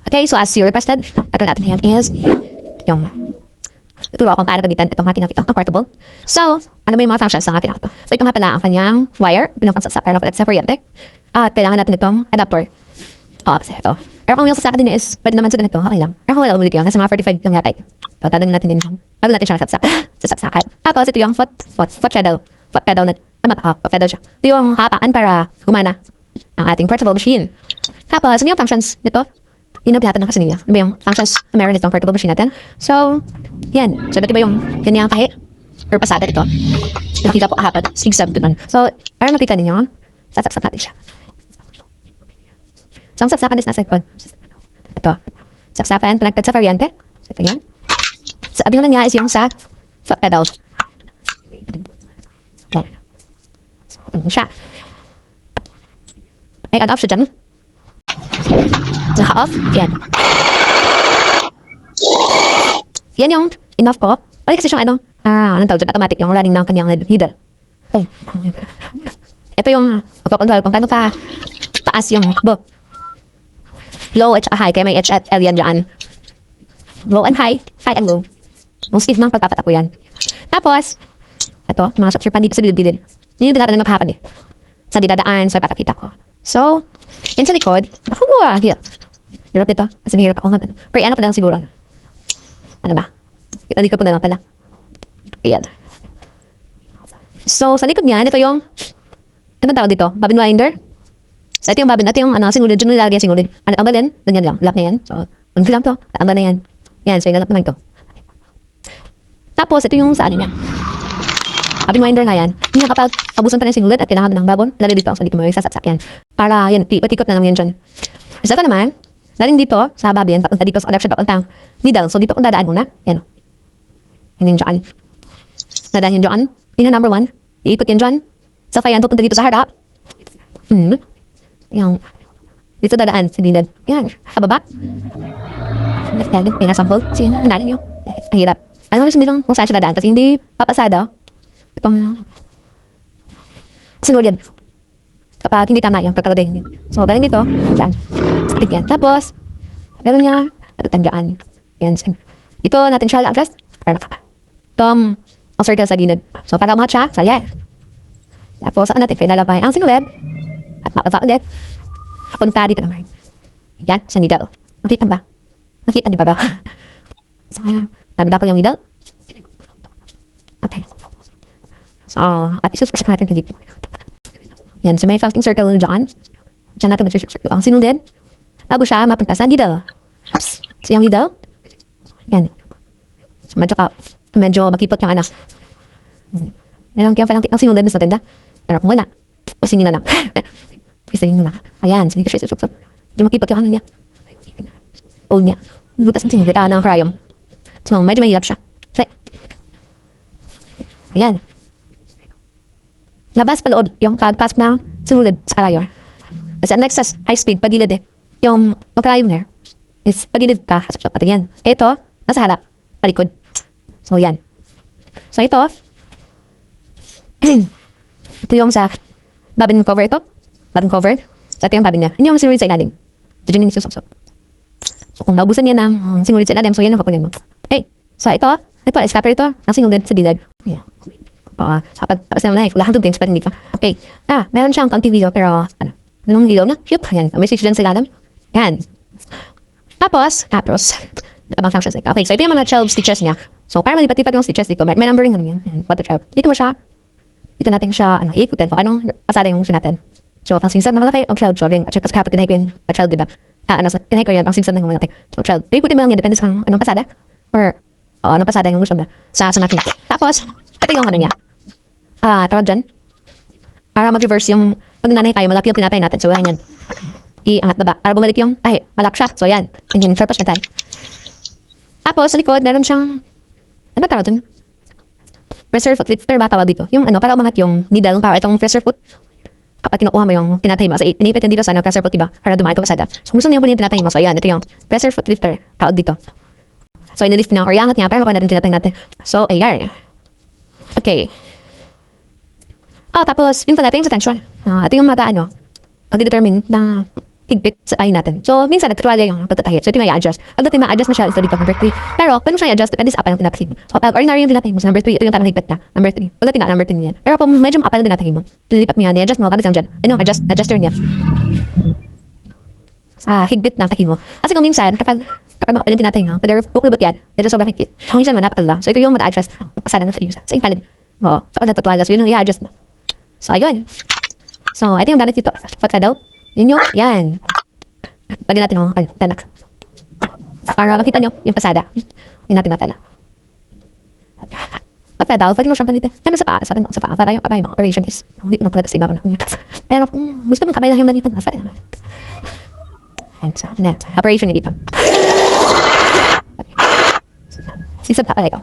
Okay, so as you requested, ito natin yan is yung turo kung paano gamitin itong ating nakita, ang portable. So, ano ba yung mga functions ng ating nakita? So, ito nga pala ang kanyang wire, pinapangsa pero sa kuryente. At kailangan natin itong adapter. Kasi ito. Pero kung yung sasaka din is, pwede naman sa ganito, okay lang. Pero kung wala ulit yun, kasi mga 45 lang yata. So, tadangin natin din yung, bago natin siyang sasaksakan. Tapos, ito yung foot pedal. Foot pedal na, foot pedal siya. Ito yung hapaan para gumana ang ating portable machine. Tapos, ano yung functions nito? Inablatan na kasi niya. Ano ba yung functions na meron itong portable machine natin? So, yan. So, dati ba yung kanyang pahi? Or pasada dito? Nakita po kahapon. Sigsab doon. So, para makita ninyo, sasaksak natin siya. So, ang saksakan is nasa ikon. Ito. Saksakan, connected sa variante. So, ito yan. So, abing lang niya is yung sa foot pedal. Okay. So, ito siya. Ay, on-off siya dyan. Naka-off. Yan. Yan yung in-off ko. Pwede kasi siyang anong tawag dyan? Automatic yung running ng kanyang needle. Okay. Ito yung magpakontrol kung kano pa taas yung takbo. Low at high. Kaya may H at L yan dyan. Low and high. High and low. Yung speed ng pagpapatakbo yan. Tapos, ito, mga structure pan dito sa bilid-bilid. Yun yung natin na magpapan eh. Sa didadaan, so ipapakita ko. So, yun sa likod, hirap. Hirap nito. Kasi mahirap ako nga. Pero ano pa lang siguro. Ano ba? Likod po na lang pala. Ayan. So, sa likod niyan, ito yung, ano tawag dito? Bobbin winder. So, ito yung bobbin. Ito yung, singulid. Diyan nilagay yung singulid. Ang balin, ganyan lang. Lock na yan. So, unti lang to. Ang na yan. Yan, so, ilalap naman ito. Tapos, ito yung sa ano niya. Bobbin winder nga yan. Hindi na kapag abusan pa ng singulid at kailangan ng babon, lalo dito ang sa likod mo, sasaksak yan. Para, yan, patikot na lang yan dyan. So, ito naman, daling dito, sa bobbin, papunta dito sa connection, papuntang needle. So, dito kung dadaan muna. Yan. Yan yung dyan. Dadaan yung dyan. Yun yung number 1. Iikot yan dyan. So, kaya yan, pupunta dito sa harap. Yung, dito dadaan sa needle. Yan. Sa baba. Yan, may nasample. Sige, hanarin nyo. Ang hirap. Ano mo lang kung saan siya dadaan. Kasi hindi papasada. Itong sinulid. Kapag hindi tama yung pagkakading. So, galing dito. Dyan. Sakit yan. Tapos, meron niya, natutandaan. Yan. Ito natin siya lang-address. Para nakapa. Itong, ang circle sa gilid. So, para umangat siya, salya. Tapos, saan natin pinalabay ang sinulid. At makapa ulit. Punta dito naman. Yan, sa needle. Nakita ba? Nakita niyo ba ba? So, nabida ko yung needle. Okay. So, at isuspress natin dito. Yan, so may fasting circle dyan. Diyan natin mag-circle ang sinulid. Bago siya mapunta sa needle. So, yung needle. Yan. So, medyo makipot yung anak. Yan lang ang sinulid na sa tenda. Pero kung wala, pusingin na lang. Pusingin na lang. Ayan, so hindi ka siya isuspress. Medyo makipot yung ano niya. Old niya. Lutas ang sinulid. Ng cryom. So, medyo mahirap siya. So, ayan. Labas pa loob yung pagpasok ng sinulid sa cryom. Kasi ang next sa high speed, pagilid eh. Yung cryom there is pagilid ka. Pati yan. Ito, nasa harap. Palikod. So, yan. So, ito. Ito yung sa bobbin cover ito. Bobbin cover. So, ito yung bobbin niya. Yun yung sinulid sa ilalim. Diyan yung isusok. So, kung naubusan niya ng sinulid sa ilalim, so yan ang papunin mo. Okay. So, ito is copper ito. Ang sinulid sa dilad. Ayan. Kapag naman na lahat ng things, pero hindi pa. Okay. Meron siyang counting video, pero, anong video na? Yup. Ayan. May switch dyan sa ilalim. Ayan. Tapos, abang functions like, okay. So, ito yung mga 12 stitches niya. So, para malipat-lipat yung stitches dito, may numbering naman yan. Ayan. What the 12. Dito mo siya. Dito natin siya, iikutin. Kung anong pasada yung gusto natin. So, pang sinsan na malaki, ang 12. So, yung, kasi kapag tinay ko yung 12, diba? Tinay ko yan, pang sinsan na yung malaki. So, 12. Iikutin mo lang yan, depende sa anong pasada. Or, anong pasada yung gusto mo. Sa natin. Tapos, ito yung ano niya. Tawag dyan. Para mag-reverse yung, pag nanay kayo, malaki yung tinatay natin. So, yan. I-angat baba. Para bumalik yung, malak siya. So, yan. Yan, purpose na tayo. Tapos, sa likod, meron siyang, ano tawag dun? Pressure foot. Pero ba tawag dito? Yung, para umangat yung needle, para itong pressure foot. Kapag kinukuha mo yung tinatay mo. So, inipit yan dito sa pressure foot, diba? Para dumaan ito kasada. So, gusto niyo po yung tinatay mo. So, yan. Ito yung pressure foot lifter. Tawag dito. So, inilift niya, or iangat niya, para makuha natin tinatay natin. So, ayan. Okay. Tapos, yun pala, ito yung sa tension. Ito yung mata, pag-determine na higpit sa tayo natin. So, minsan, nagtutuwalya yung pagtatahit. So, ito yung i-adjust. Pagdating ma-adjust mo siya, ito dito, number 3. Pero, pag mo siya i-adjust, depende sa apal ng tinatahid mo. So, pag ordinary yung tinatahid mo, sa number 3, ito yung tanong higpit na, number 3. Pagdating na, number 3 yan. Pero, pag medyo apal ng tinatahid mo, lilipat mo yan, i-adjust mo, pagdating dyan, ano, adjuster niya. Higpit na tahid mo. Kasi kung minsan, kapag makapal yung tinatahid mo, pag kukulubot yan, medyo sobrang higpit. Kung minsan, manapal lang. So, ito yung ma-adjust, pasada na sa iyo. So, yung palad. Oo. So, natutuwalya. So, yun yung i-adjust mo. So, ayun. So, ito yung balance dito. What ka daw? Yun yung, yan. Lagyan natin yung tanak. Para makita nyo yung pasada. Yun natin natala. What daw? Pwede mo siyang panitin. Yan sa paa. Sa paa. Para yung kapay mo. Operation is. Hindi ko nagpalata sa iba. Pero kung gusto mong kapay lang yung nalitan. Nasa rin. And so, operation na dito. Sisab pa pala ikaw.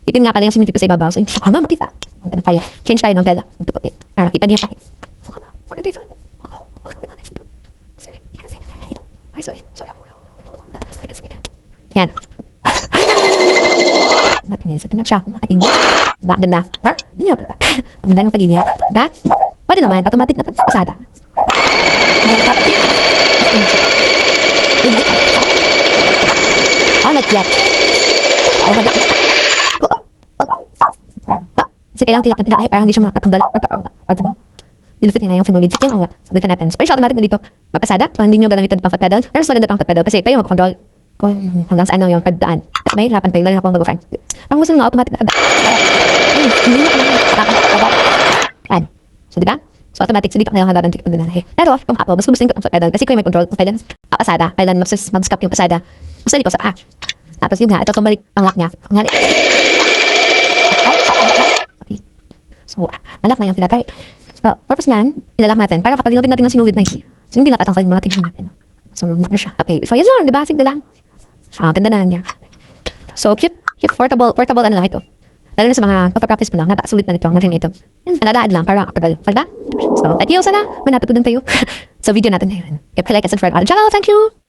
Itin nga ka lang yung sinipip ko sa ibabaw. So, hindi siya makita. Kaya, change tayo ng tela. Para kita niya siya. Yan. Natin sa tinak siya. Nakatingin. Bakit na? Ha? Hindi na pala. Ang ganda ng pagiging. Ha? Pwede naman. Automatic na pasada. Not yet. Kasi kailangan tilak na tilak parang hindi siya makatanggal. Dilupit niya na yung sinulid. Yan ang sabitan natin. So, automatic na dito. Mapasada. So, hindi nyo gagamitan pang foot pedal. Pero mas maganda pang foot pedal. Kasi kayo mag-control kung hanggang saan yung pagdaan. At may hirapan kayo. Lalo na kung mag-friend. Ang gusto nga automatic na kada. Hindi nyo kailangan. So, diba? So, automatic. So, dito kailangan halaran dito na. Pero, kung ako, mas gusto ko ang foot pedal. Kasi kayo may control. Foot pedal. Pasada. Kailan mag-stop yung pasada. Mas dito sa tapos yun nga. Ito tumalik ang lock niya. So, malak na yung tinatay. So, purpose niyan, ilalak natin para kapag nilapit natin ng sinulid na hindi. So, hindi nakatangkal mo natin natin. So, ano siya? Okay. So, yun lang. Diba? Sige lang. Ganda na niya. So, cute portable ano lang ito. Lalo na sa mga pagpa-practice mo lang, sulit na nito, natin ito. Yan, naladaan lang para kapag diba? So, at yun sana, may natutunan tayo sa video natin ngayon. Kaya like and subscribe. Ciao! Thank you!